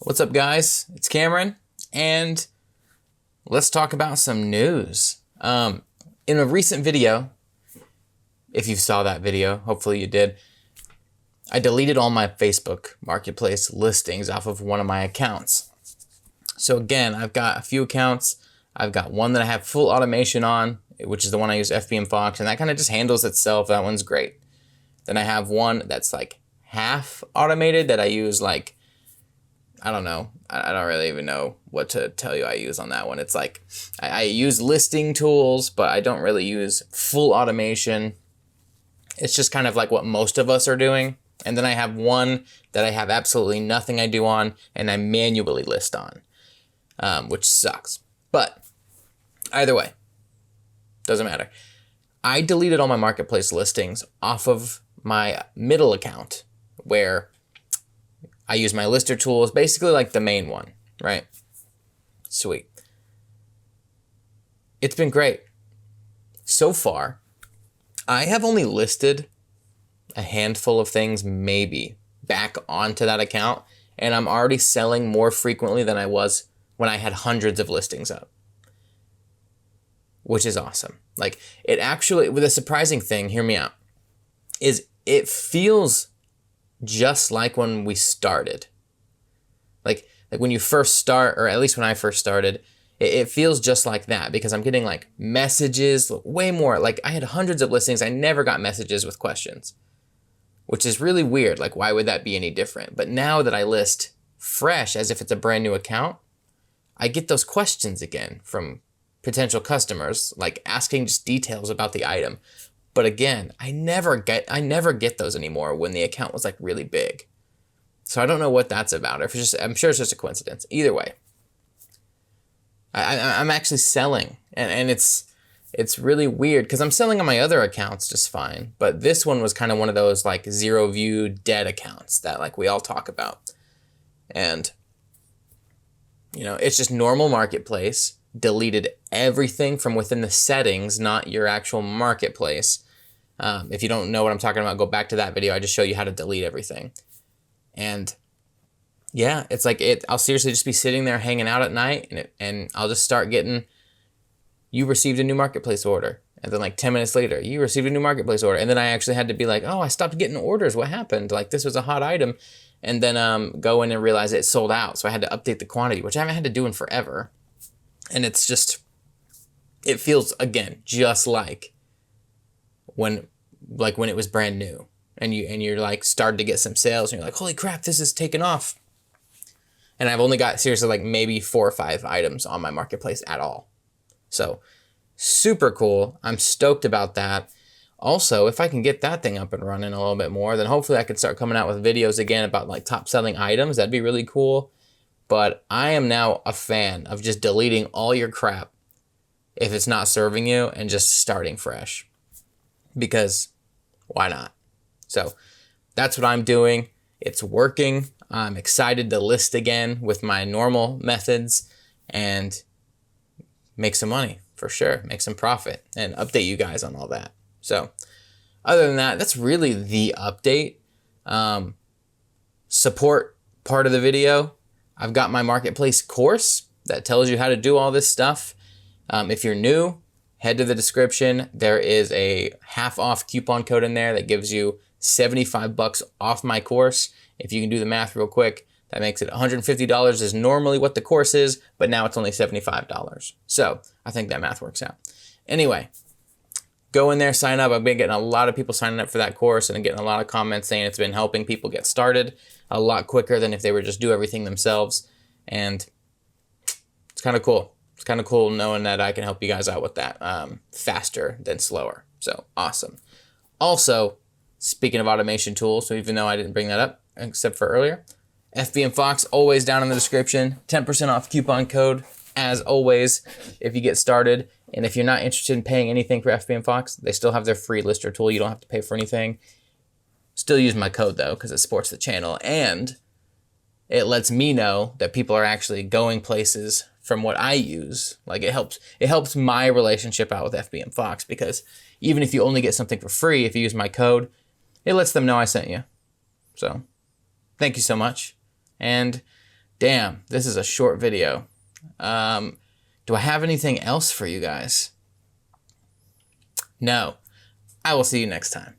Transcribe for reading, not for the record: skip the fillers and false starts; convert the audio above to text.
What's up, guys? It's Cameron, and let's talk about some news. In a recent video, if you saw that video, hopefully you did, I deleted all my Facebook Marketplace listings off of one of my accounts. So again, I've got a few accounts. I've got one that I have full automation on, which is the one I use, FBM Fox, and that kind of just handles itself. That one's great. Then I have one that's like half automated that I use like, I don't know. I don't really even know what to tell you I use on that one. It's like, I use listing tools, but I don't really use full automation. It's just kind of like what most of us are doing. And then I have one that I have absolutely nothing I do on and I manually list on, which sucks. But either way, doesn't matter. I deleted all my marketplace listings off of my middle account where I use my lister tools, basically like the main one, right? Sweet. It's been great. So far, I have only listed a handful of things maybe back onto that account, and I'm already selling more frequently than I was when I had hundreds of listings up, which is awesome. Like, it actually, with a surprising thing, hear me out, is it feels just like when we started. Like when you first start, or at least when I first started, it feels just like that because I'm getting like messages way more. Like I had hundreds of listings. I never got messages with questions, which is really weird. Like, why would that be any different? But now that I list fresh as if it's a brand new account, I get those questions again from potential customers, like asking just details about the item. But again, I never get those anymore when the account was like really big. So I don't know what that's about. If it's just, I'm sure it's just a coincidence. Either way, I'm actually selling, and it's really weird because I'm selling on my other accounts just fine. But this one was kind of one of those like zero view dead accounts that like we all talk about. And you know, it's just normal marketplace, deleted everything from within the settings, not your actual marketplace. If you don't know what I'm talking about, go back to that video. I just show you how to delete everything. And yeah, it's like I'll seriously just be sitting there hanging out at night and I'll just start getting, you received a new marketplace order. And then like 10 minutes later, you received a new marketplace order. And then I actually had to be like, oh, I stopped getting orders. What happened? Like this was a hot item. And then go in and realize it sold out. So I had to update the quantity, which I haven't had to do in forever. And it's just, it feels, again, just like when it was brand new and you're like started to get some sales and you're like, holy crap, this is taking off. And I've only got seriously like maybe 4 or 5 items on my marketplace at all. So super cool. I'm stoked about that. Also, if I can get that thing up and running a little bit more, then hopefully I can start coming out with videos again about like top selling items. That'd be really cool. But I am now a fan of just deleting all your crap if it's not serving you and just starting fresh. Because why not? So that's what I'm doing. It's working. I'm excited to list again with my normal methods and make some money for sure. Make some profit and update you guys on all that. So other than that, that's really the update. Support part of the video. I've got my marketplace course that tells you how to do all this stuff. If you're new, head to the description. There is a half off coupon code in there that gives you $75 off my course. If you can do the math real quick, that makes it $150 is normally what the course is, but now it's only $75. So I think that math works out. Anyway, go in there, sign up. I've been getting a lot of people signing up for that course and I'm getting a lot of comments saying it's been helping people get started a lot quicker than if they were just do everything themselves. And it's kind of cool. It's kind of cool knowing that I can help you guys out with that faster than slower. So awesome. Also, speaking of automation tools, so even though I didn't bring that up except for earlier, FBM Fox, always down in the description. 10% off coupon code, as always, if you get started. And if you're not interested in paying anything for FBM Fox, they still have their free lister tool. You don't have to pay for anything. Still use my code, though, because it supports the channel. And it lets me know that people are actually going places from what I use. Like it helps my relationship out with FBM Fox, because even if you only get something for free, if you use my code, it lets them know I sent you. So thank you so much. And Damn, this is a short video. Do I have anything else for you guys? No. I will see you next time.